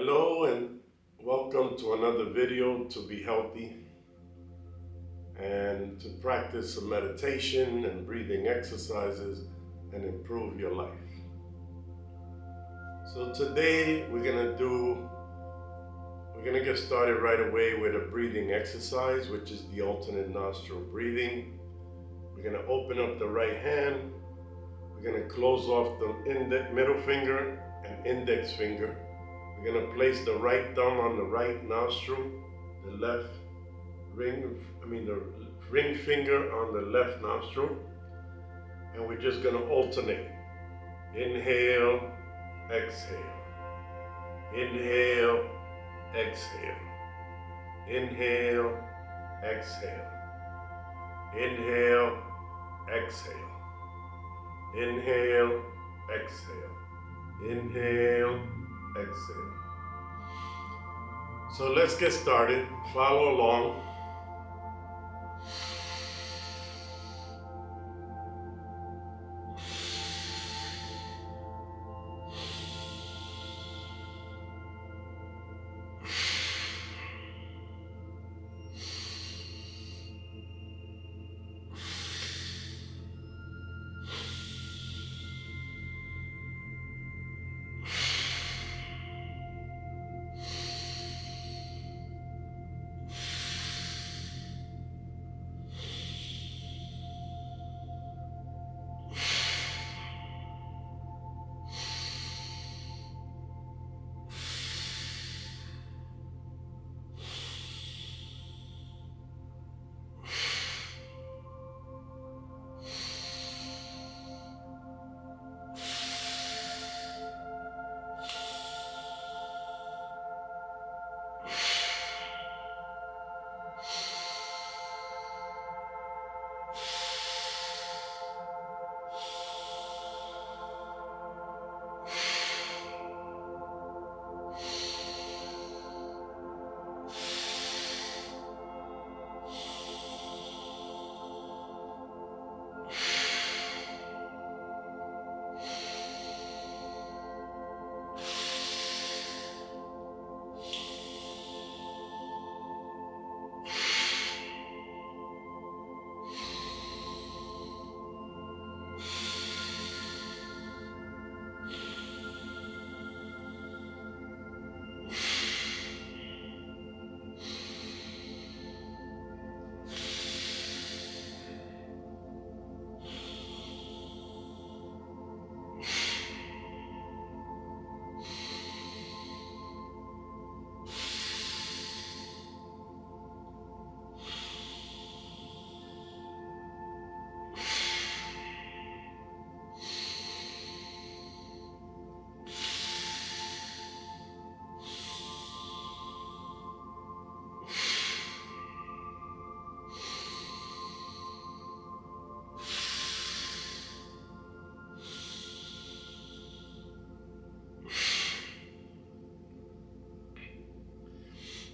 Hello and welcome to another video to be healthy and to practice some meditation and breathing exercises and improve your life. So today we're gonna get started right away with a breathing exercise, which is the alternate nostril breathing. We're gonna open up the right hand. We're gonna close off the middle finger and index finger. We're going to place the right thumb on the right nostril, the ring finger on the left nostril, and we're just going to alternate. Inhale, exhale. Inhale, exhale. Inhale, exhale. Inhale, exhale. Inhale, exhale. Inhale, exhale. So let's get started. Follow along.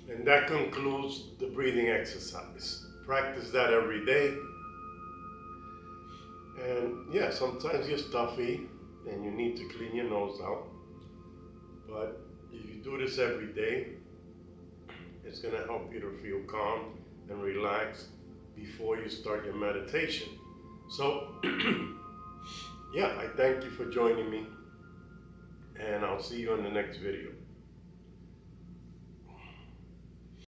And that concludes the breathing exercise. Practice that every day. And yeah, sometimes you're stuffy and you need to clean your nose out. But if you do this every day, it's going to help you to feel calm and relaxed before you start your meditation. So, yeah, I thank you for joining me, and I'll see you in the next video.